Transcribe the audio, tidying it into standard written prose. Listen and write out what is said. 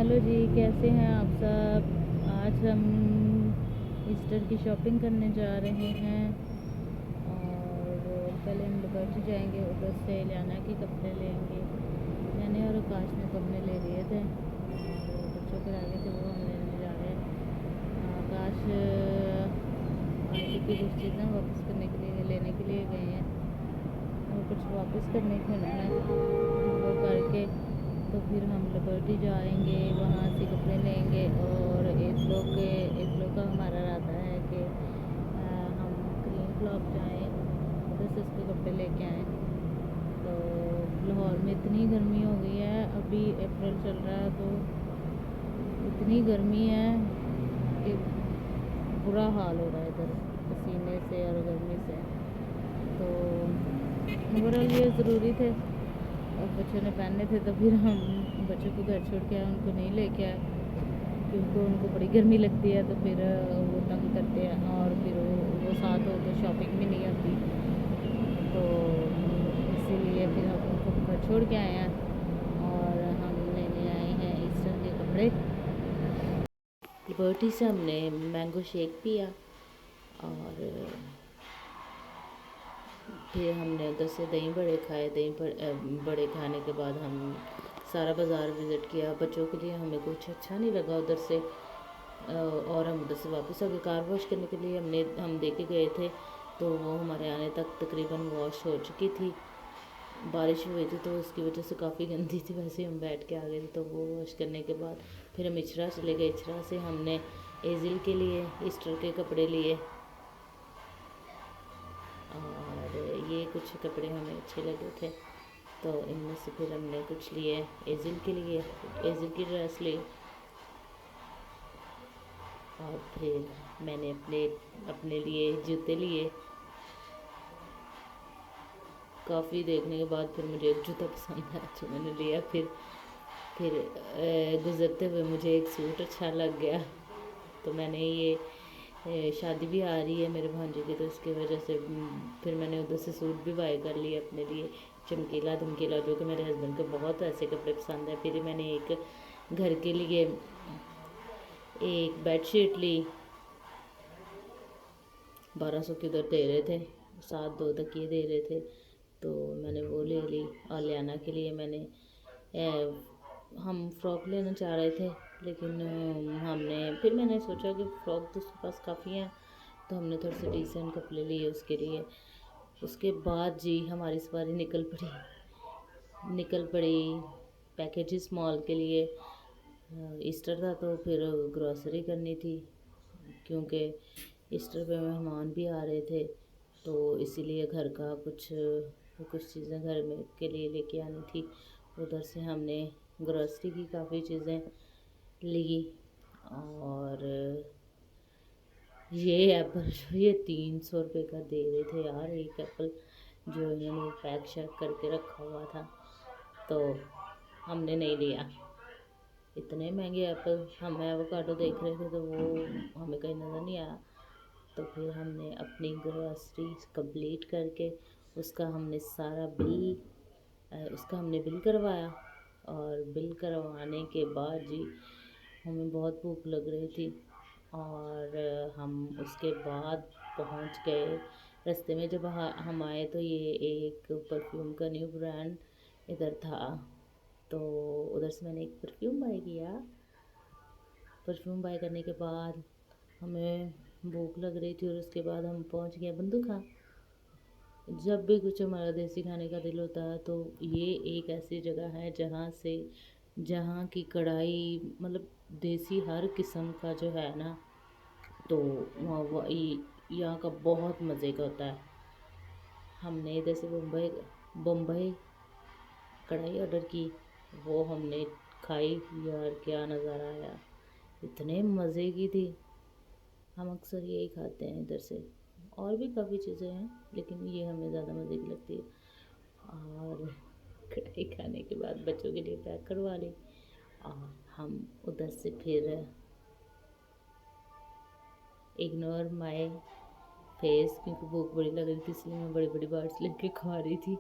Hello जी, कैसे हैं आप सब। आज हम ईस्टर की शॉपिंग करने जा रहे हैं और पहले हम लिबर्टी जाएंगे, उधर से लियाना के कपड़े लेंगे। मैंने और आकाश ने तो अपने ले लिए थे और बच्चों के रह गए थे, वो हम लेने जा रहे हैं। आकाश आंटी की कुछ चीज़ें वापस करने के लिए लेने के लिए गए हैं और कुछ वापस करने के उन्होंने वो करके तो फिर हम लिबर्टी जाएंगे, वहाँ से कपड़े लेंगे। और एक लोग का हमारा इरादा है कि हम ग्रीन क्लब जाएं, उधर से उसके कपड़े लेके आएँ। तो लाहौर में इतनी गर्मी हो गई है, अभी अप्रैल चल रहा है तो इतनी गर्मी है कि बुरा हाल हो रहा है इधर पसीने से और गर्मी से। तो ओवरऑल ये ज़रूरी थे और बच्चों ने पहनने थे, तो फिर हम बच्चों को घर छोड़ के आए, उनको नहीं लेके आए क्योंकि उनको बड़ी गर्मी लगती है। तो फिर वो तंग करते हैं और फिर वो साथ हो तो शॉपिंग भी नहीं होती, तो इसीलिए फिर हम उनको घर छोड़ के आए हैं और हम लेने आए हैं ईस्टर के कपड़े। लिबर्टी से हमने मैंगो शेक पिया और फिर हमने उधर से दही बड़े खाए। बड़े खाने के बाद हम सारा बाज़ार विज़िट किया। बच्चों के लिए हमें कुछ अच्छा नहीं लगा उधर से और हम उधर से वापस आ गए। कार वॉश करने के लिए हम दे के गए थे, तो वो हमारे आने तक तकरीबन वॉश हो चुकी थी। बारिश हुई थी तो उसकी वजह से काफ़ी गंदी थी, वैसे हम बैठ के आ गए थे। तो वो वॉश करने के बाद फिर हम इचरा चले गए। इचरा से हमने एजिल के लिए ईस्टर के कपड़े लिए और ये कुछ कपड़े हमें अच्छे लगे थे, तो इनमें से फिर हमने कुछ लिए एजिल के लिए, एजिल की ड्रेस ली। और फिर मैंने अपने लिए जूते लिए। काफ़ी देखने के बाद फिर मुझे एक जूता पसंद आया जो मैंने लिया। फिर गुज़रते हुए मुझे एक सूट अच्छा लग गया, तो मैंने ये शादी भी आ रही है मेरे भांजे की, तो इसकी वजह से फिर मैंने उधर से सूट भी बाय कर लिए अपने लिए, चमकीला धमकीला, जो कि मेरे हस्बैंड को बहुत ऐसे कपड़े पसंद है। फिर मैंने एक घर के लिए एक बेडशीट ली, 1200 की उधर दे रहे थे, 7 2 तकिए दे रहे थे, तो मैंने वो ले ली। और लियाना के लिए हम फ़्रॉक लेना चाह रहे थे, लेकिन फिर मैंने सोचा कि फ़्रॉक तो उसके पास काफ़ी हैं, तो हमने थोड़े से डिसेंट कपड़े लिए उसके लिए। उसके बाद जी हमारी सवारी निकल पड़ी पैकेजेस मॉल के लिए। ईस्टर था तो फिर ग्रॉसरी करनी थी, क्योंकि ईस्टर पे मेहमान भी आ रहे थे, तो इसीलिए घर का कुछ चीज़ें घर में के लिए लेके आनी थी। उधर से हमने ग्रॉसरी की काफ़ी चीज़ें ली। और ये एप्पल जो ये 300 रुपये का दे रहे थे यार, एक एप्पल जो इन्होंने पैक शैक करके रखा हुआ था, तो हमने नहीं लिया। इतने महंगे एप्पल, हम एवोकाडो देख रहे थे तो वो हमें कहीं नज़र नहीं आया। तो फिर हमने अपनी ग्रॉसरी कंप्लीट करके उसका हमने बिल करवाया। और बिल करवाने के बाद जी हमें बहुत भूख लग रही थी और हम उसके बाद पहुंच गए। रास्ते में जब हम आए तो ये एक परफ्यूम का न्यू ब्रांड इधर था, तो उधर से मैंने एक परफ्यूम बाय किया। परफ्यूम बाय करने के बाद हमें भूख लग रही थी और उसके बाद हम पहुंच गए बंदूखा। जब भी कुछ हमारा देसी खाने का दिल होता है तो ये एक ऐसी जगह है जहाँ की कढ़ाई, मतलब देसी हर किस्म का जो है ना, तो यहाँ का बहुत मज़े का होता है। हमने इधर से बम्बई कढ़ाई ऑर्डर की, वो हमने खाई। यार क्या नज़ारा आया, इतने मज़े की थी। हम अक्सर यही खाते हैं इधर से, और भी काफ़ी चीज़ें हैं लेकिन ये हमें ज़्यादा मज़े की लगती है। और कढ़ाई खाने के बाद बच्चों के लिए पैक करवा ली और हम उधर से फिर इग्नोर माय फेस, क्योंकि भूख बड़ी लग रही थी इसलिए मैं बड़ी बड़ी बाइट्स लेके खा रही थी।